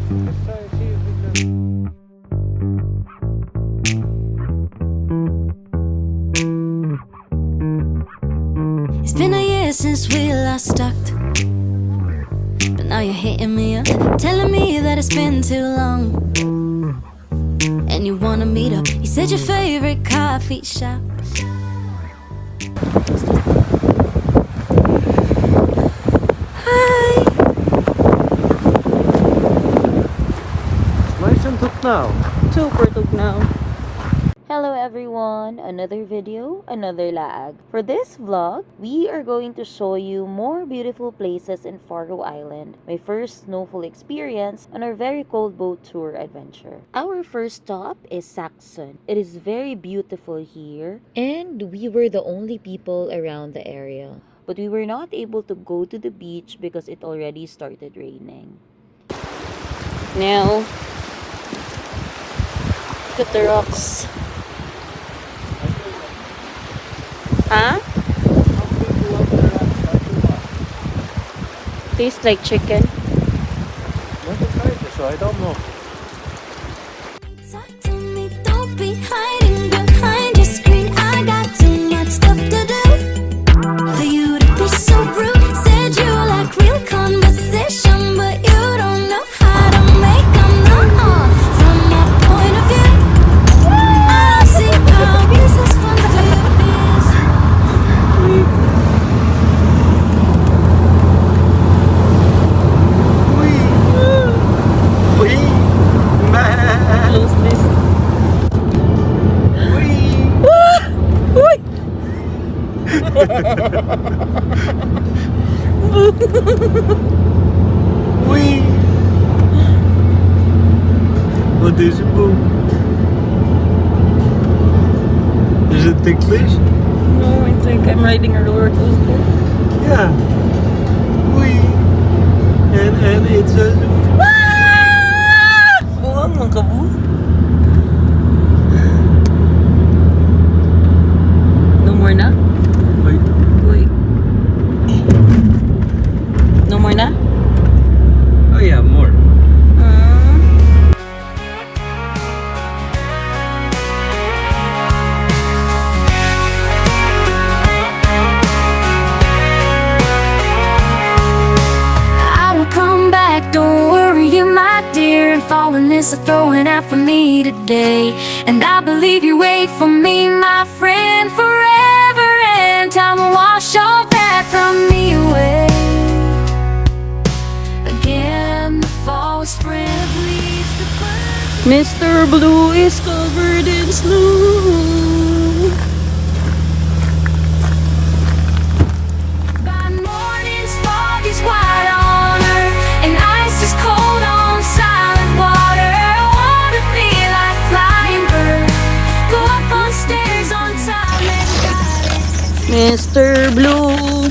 It's been a year since we last talked, but now you're hitting me up, telling me that it's been too long, and you wanna meet up. You said your favorite coffee shop. Hi. Nice and took now. Super tug now. Hello everyone, another video, another lag. For this vlog, we are going to show you more beautiful places in Faroe Island, my first snowfall experience on our very cold boat tour adventure. Our first stop is Saxon. It is very beautiful here, and we were the only people around the area. But we were not able to go to the beach because it already started raining. Now, look at the rocks. Huh? Tastes like chicken. Never tried this, so I don't know. Talk to me, don't be hiding behind your screen. I got too much stuff to do. For you to be so rude, said you like real conversation, but you don't know how to make them know. From my point of view, I see how this is fun for you. Close this. Wat is een boom? Is het ticklish? No, I think I'm riding a roller coaster. Yeah. Wee. And it's a... Buwang ng kabu. No more na? Wait. Wait. No more na? Oh yeah, more. Don't worry, you my dear, and falling is a throwing out for me today. And I believe you wait for me, my friend, forever, and time will wash all that from me away. Again, the fall, spring of leaves, the birds. Mr. Blue is covered in snow. By morning's fog is white on earth, and ice is cold on silent water. I wanna be like flying bird, go up on stairs on time and guide Mr. Blue.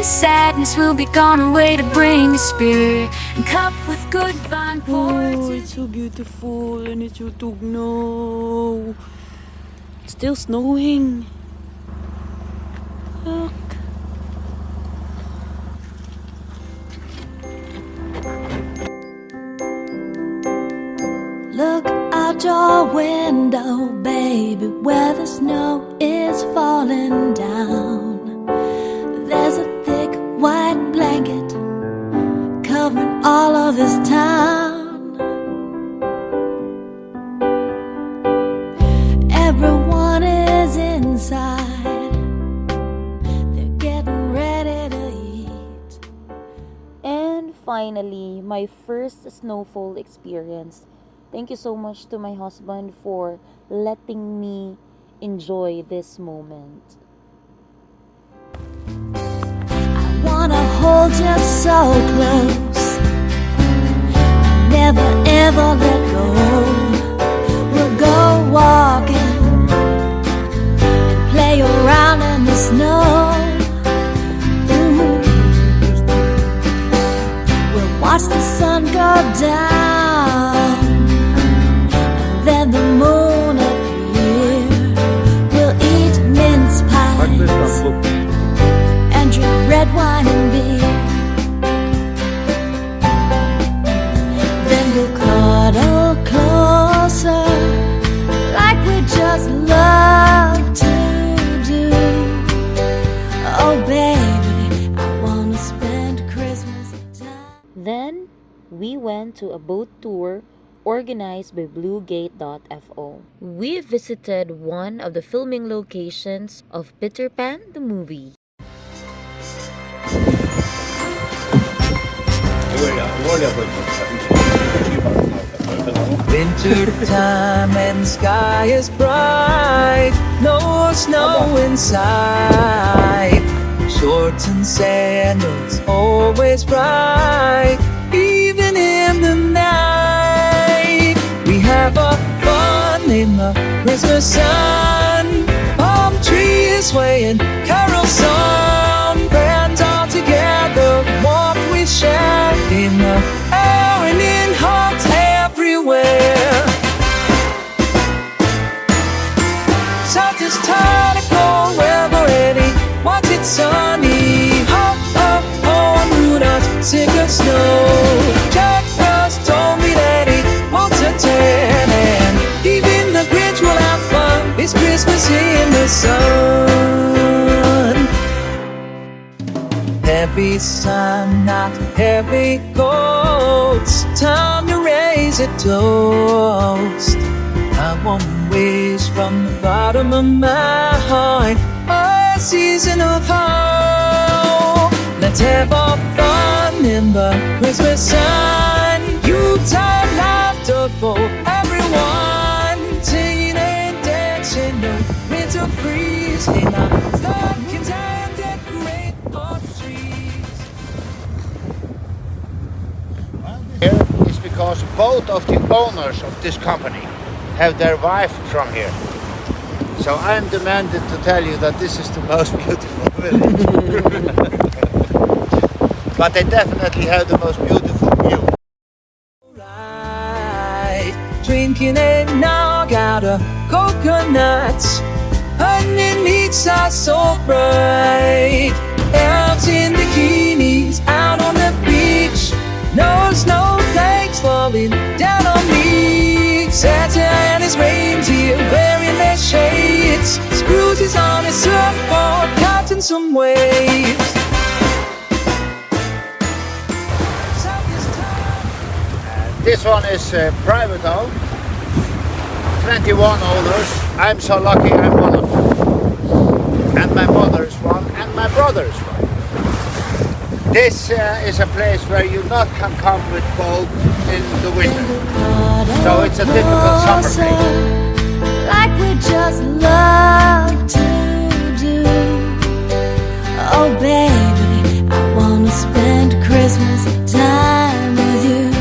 Sadness will be gone away to bring the spirit and cup with good vine poured. Oh, it's so beautiful and it's so tugno. It's still snowing. Look. Look out your window, baby, where the snow is falling down. There's a thick white blanket covering all of this town. Everyone is inside, they're getting ready to eat. And finally, my first snowfall experience. Thank you so much to my husband for letting me enjoy this moment. hold you so close, never ever let go. We'll go walking and play around in the snow. We'll watch the sun go down, and then the moon appear. We'll eat mince pies and drink red wine and beer. Then we'll cuddle closer like we just love to do. Oh baby, I wanna spend Christmas time. Then we went to a boat tour organized by bluegate.fo. We visited one of the filming locations of Peter Pan the movie. Winter time and the sky is bright, no snow inside. Shorts and sandals always bright, even in the night. We have a fun in the Christmas sun, palm trees swaying, carol song, friends all together, warmth we share in the air and in hearts everywhere. South is tired of cold, where we're ready. Once it's sunny, hop up on Rudolph, sick of snow. Jack Frost told me that he wants a tan, and even the Grinch will have fun. It's Christmas in the sun. Heavy sun, not heavy coats. Time to raise a toast. I want to wish from the bottom of my heart a season of hope. Let's have our fun in the Christmas sun. Yuletide laughter for everyone, singing and dancing, no winter freeze. Hey now, stockings and decorate our trees. Here is because both of the owners of this company have their wife from here. So I'm demanded to tell you that this is the most beautiful village. But they definitely have the most beautiful view. Right, drinking eggnog out of coconuts, underneath are so bright. Elves in bikinis out on the beach, no snowflakes falling down on me. Santa and his reindeer wearing their shades, Scrooge is on his surfboard counting some waves. This one is private owned, 21 owners. I'm so lucky I'm one of them. And my mother is one, and my brother is one. This is a place where you not can come with boat in the winter. So it's a typical summer place. Like we just love to do. Oh baby, I wanna spend Christmas time with you.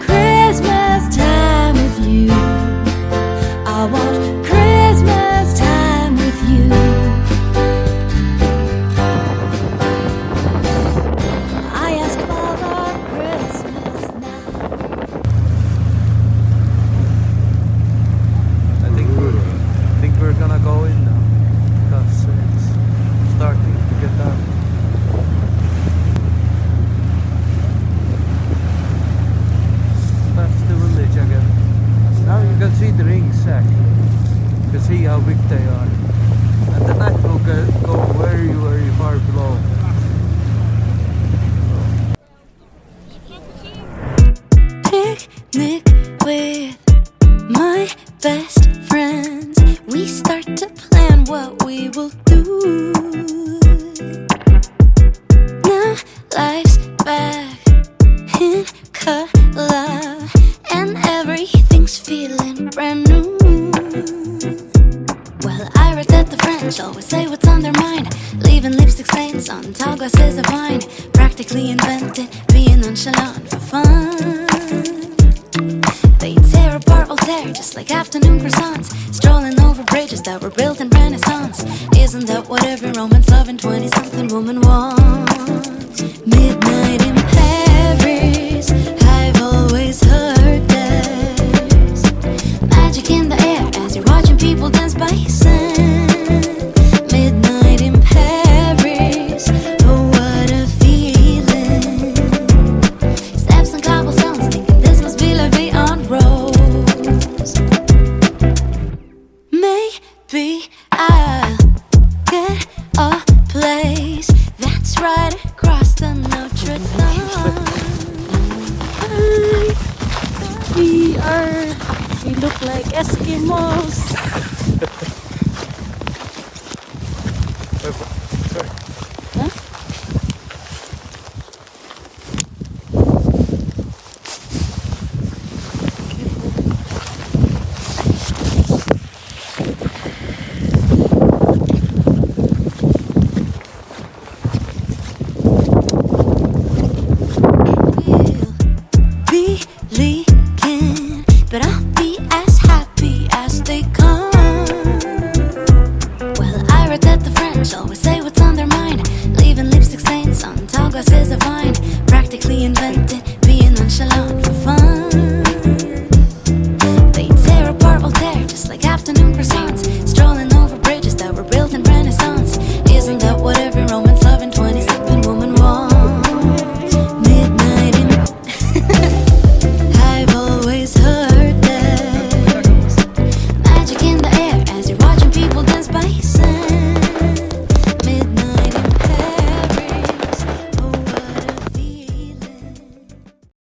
Christmas time with you. I want Christmas time with you. I ask Father Christmas now. I think we're gonna go in now because it's starting to get dark. That's the village again. Now you can see the rings actually. You can see how big they are. And the night will go very, very far below. Picnic with my best friends. We start to plan what we will do. Now life's back in color, and everything's feeling brand new. Well, I read that the friend She'll always say what's on their mind, leaving lipstick stains on tall glasses of wine. Practically invented, being nonchalant for fun. They tear apart Voltaire just like afternoon croissants, strolling over bridges that were built in Renaissance. Isn't that what every romance loving 20-something woman wants? Midnight in Paris, I've always heard there's magic in the air as you're watching people dance by sand. Midnight in Paris, oh what a feeling. Steps on cobblestones, thinking this must be La Vie en Rose. Maybe I'll get a place that's right across the Notre Dame. We look like Eskimos.